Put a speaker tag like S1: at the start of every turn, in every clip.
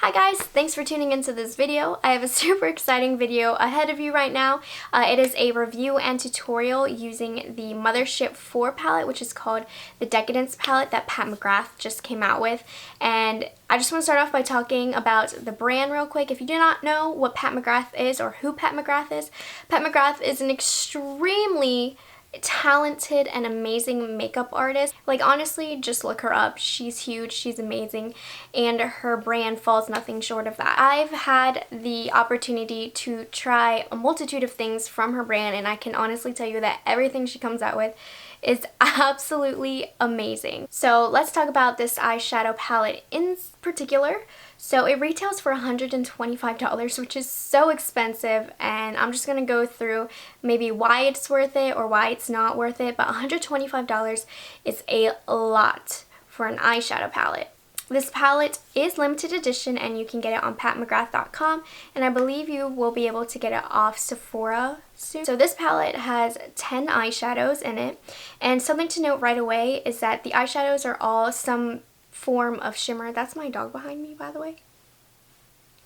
S1: Hi guys, thanks for tuning into this video. I have a super exciting video ahead of you right now. It is a review and tutorial using the Mothership 4 palette, which is called the Decadence palette that Pat Mcgrath just came out with. And I just want to start off by talking about the brand real quick. If you do not know what Pat Mcgrath is or who Pat Mcgrath is an extremely talented and amazing makeup artist. Like, honestly, just look her up. She's huge, she's amazing, and her brand falls nothing short of that. I've had the opportunity to try a multitude of things from her brand, and I can honestly tell you that everything she comes out with is absolutely amazing. So let's talk about this eyeshadow palette in particular. So it retails for $125, which is so expensive, and I'm just going to go through maybe why it's worth it or why it's not worth it, but $125 is a lot for an eyeshadow palette. This palette is limited edition and you can get it on patmcgrath.com, and I believe you will be able to get it off Sephora soon. So this palette has 10 eyeshadows in it, and something to note right away is that the eyeshadows are all some form of shimmer. That's my dog behind me, by the way.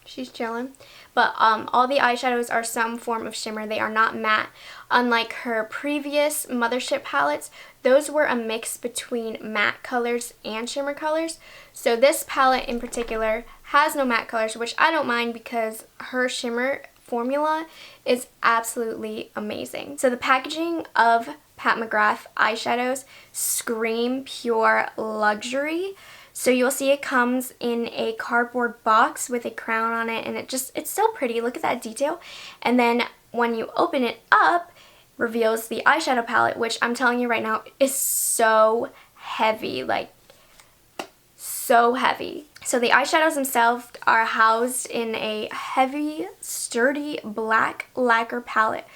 S1: She's chilling. But all the eyeshadows are some form of shimmer. They are not matte. Unlike her previous Mothership palettes, those were a mix between matte colors and shimmer colors. So this palette in particular has no matte colors, which I don't mind because her shimmer formula is absolutely amazing. So the packaging of Pat Mcgrath eyeshadows scream pure luxury. So you'll see it comes in a cardboard box with a crown on it, and it's so pretty. Look at that detail. And then when you open it up, reveals the eyeshadow palette, which I'm telling you right now is so heavy, like so heavy. So the eyeshadows themselves are housed in a heavy, sturdy black lacquer palette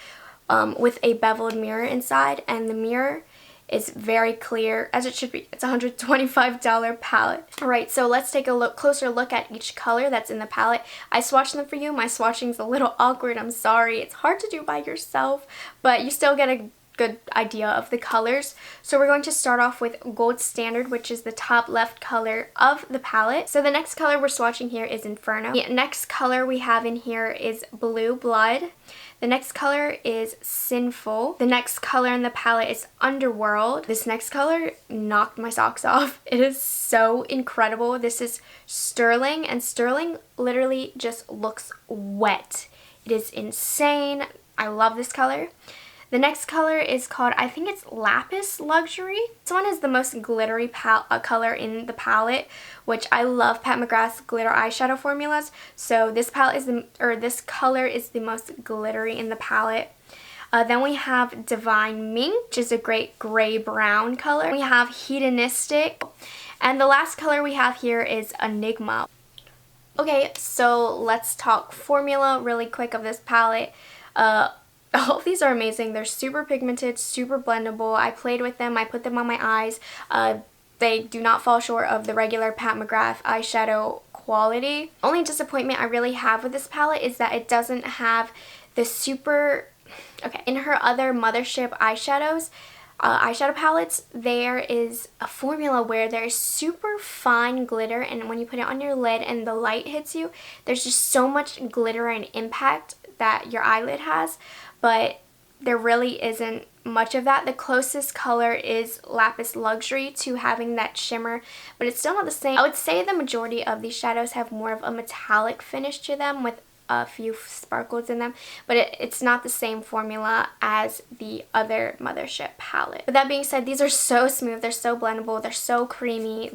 S1: with a beveled mirror inside, and the mirror is very clear, as it should be. It's a $125 palette. Alright, so let's take a closer look at each color that's in the palette. I swatched them for you. My swatching's a little awkward, I'm sorry. It's hard to do by yourself, but you still get a good idea of the colors. So we're going to start off with Gold Standard, which is the top left color of the palette. So the next color we're swatching here is Inferno. The next color we have in here is Blue Blood. The next color is Sinful. The next color in the palette is Underworld. This next color knocked my socks off. It is so incredible. This is Sterling, and Sterling literally just looks wet. It is insane. I love this color. The next color is called, I think it's Lapis Luxury. This one is the most glittery color in the palette, which I love Pat Mcgrath's glitter eyeshadow formulas. So this palette is this color is the most glittery in the palette. Then we have Divine Mink, which is a great gray-brown color. We have Hedonistic, and the last color we have here is Enigma. Okay, so let's talk formula really quick of this palette. All of these are amazing. They're super pigmented, super blendable. I played with them. I put them on my eyes. They do not fall short of the regular Pat Mcgrath eyeshadow quality. Only disappointment I really have with this palette is that it doesn't have the super... Okay, in her other Mothership eyeshadow palettes, there is a formula where there's super fine glitter, and when you put it on your lid and the light hits you, there's just so much glitter and impact that your eyelid has, but there really isn't much of that. The closest color is Lapis Luxury to having that shimmer, but it's still not the same. I would say the majority of these shadows have more of a metallic finish to them with a few sparkles in them, but it's not the same formula as the other Mothership palette. With that being said, these are so smooth, they're so blendable, they're so creamy.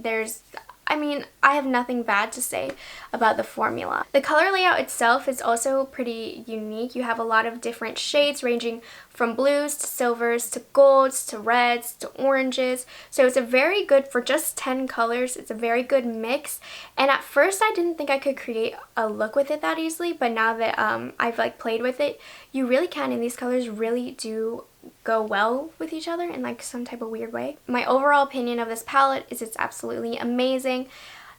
S1: I have nothing bad to say about the formula. The color layout itself is also pretty unique. You have a lot of different shades ranging from blues to silvers to golds to reds to oranges. So it's a very good, for just 10 colors, it's a very good mix. And at first I didn't think I could create a look with it that easily, but now that I've played with it, you really can, and these colors really do go well with each other in some type of weird way. My overall opinion of this palette is it's absolutely amazing.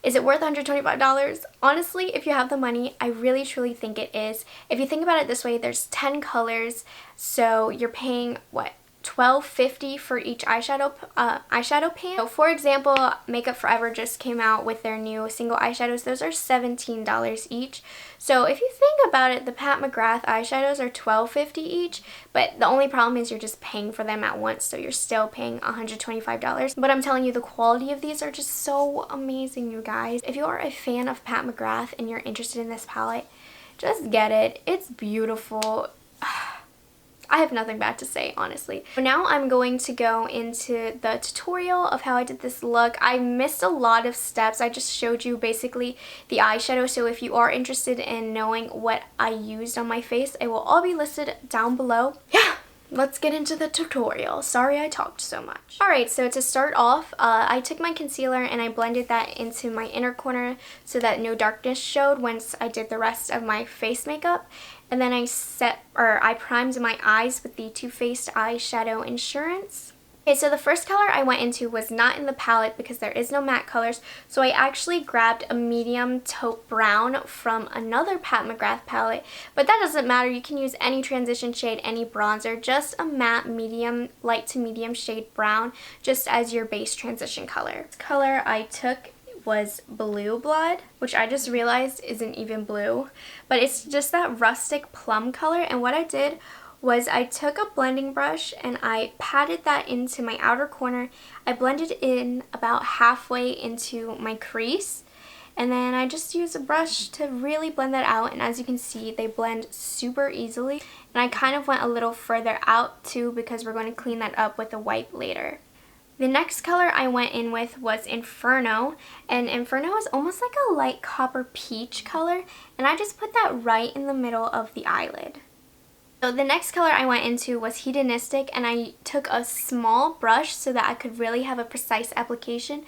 S1: Is it worth $125? Honestly, if you have the money, I really truly think it is. If you think about it this way, there's 10 colors, so you're paying, what, $12.50 for each eyeshadow pan. So for example, Makeup Forever just came out with their new single eyeshadows. Those are $17 each. So if you think about it, the Pat McGrath eyeshadows are $12.50 each, but the only problem is you're just paying for them at once, so you're still paying $125. But I'm telling you, the quality of these are just so amazing, you guys. If you are a fan of Pat McGrath and you're interested in this palette, just get it. It's beautiful. I have nothing bad to say, honestly. Now I'm going to go into the tutorial of how I did this look. I missed a lot of steps. I just showed you basically the eyeshadow, so if you are interested in knowing what I used on my face, it will all be listed down below. Yeah, let's get into the tutorial. Sorry I talked so much. Alright, so to start off, I took my concealer and I blended that into my inner corner so that no darkness showed once I did the rest of my face makeup. And then I primed my eyes with the Too Faced eyeshadow Insurance. Okay, so the first color I went into was not in the palette because there is no matte colors, so I actually grabbed a medium taupe brown from another Pat McGrath palette, but that doesn't matter. You can use any transition shade, any bronzer, just a matte medium, light to medium shade brown, just as your base transition color. The color I took was Blue Blood, which I just realized isn't even blue, but it's just that rustic plum color. And what I did was I took a blending brush and I patted that into my outer corner. I blended in about halfway into my crease, and then I just used a brush to really blend that out, and as you can see, they blend super easily. And I kind of went a little further out too because we're going to clean that up with a wipe later. The next color I went in with was Inferno, and Inferno is almost like a light copper peach color, and I just put that right in the middle of the eyelid. So the next color I went into was Hedonistic, and I took a small brush so that I could really have a precise application,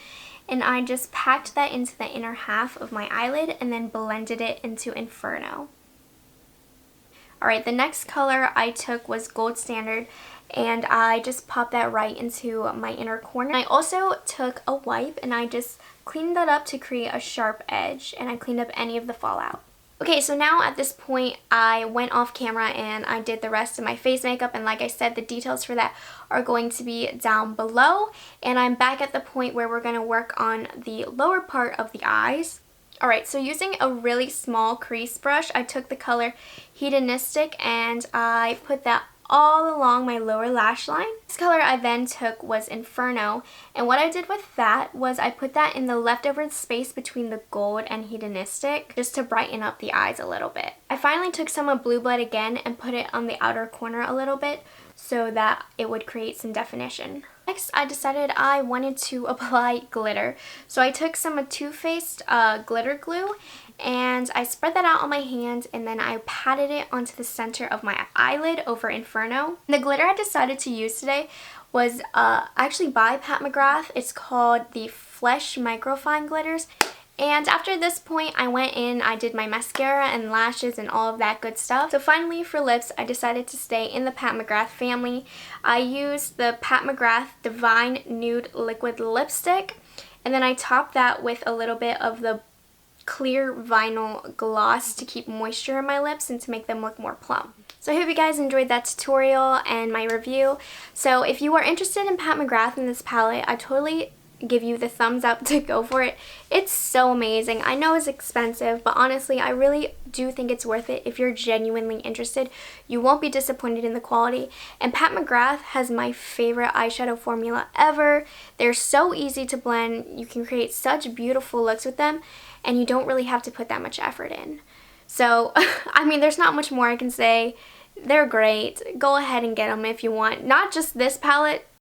S1: and I just packed that into the inner half of my eyelid and then blended it into Inferno. Alright, the next color I took was Gold Standard, and I just popped that right into my inner corner. I also took a wipe and I just cleaned that up to create a sharp edge, and I cleaned up any of the fallout. Okay, so now at this point I went off camera and I did the rest of my face makeup, and like I said, the details for that are going to be down below, and I'm back at the point where we're going to work on the lower part of the eyes. Alright, so using a really small crease brush, I took the color Hedonistic and I put that all along my lower lash line. This color I then took was Inferno, and what I did with that was I put that in the leftover space between the gold and Hedonistic just to brighten up the eyes a little bit. I finally took some of Blue Blood again and put it on the outer corner a little bit so that it would create some definition. Next, I decided I wanted to apply glitter. So I took some of Too Faced glitter glue and I spread that out on my hand, and then I patted it onto the center of my eyelid over Inferno. The glitter I decided to use today was actually by Pat McGrath. It's called the Flesh Microfine Glitters. And after this point, I went in, I did my mascara and lashes and all of that good stuff. So finally for lips, I decided to stay in the Pat McGrath family. I used the Pat McGrath Divine Nude Liquid Lipstick, and then I topped that with a little bit of the clear vinyl gloss to keep moisture in my lips and to make them look more plump. So I hope you guys enjoyed that tutorial and my review. So if you are interested in Pat McGrath in this palette, I totally give you the thumbs up to go for it. It's so amazing. I know it's expensive, but honestly, I really do think it's worth it. If you're genuinely interested, you won't be disappointed in the quality. And Pat McGrath has my favorite eyeshadow formula ever. They're so easy to blend. You can create such beautiful looks with them, and you don't really have to put that much effort in. So, I mean, there's not much more I can say. They're great. Go ahead and get them if you want. Not just this palette,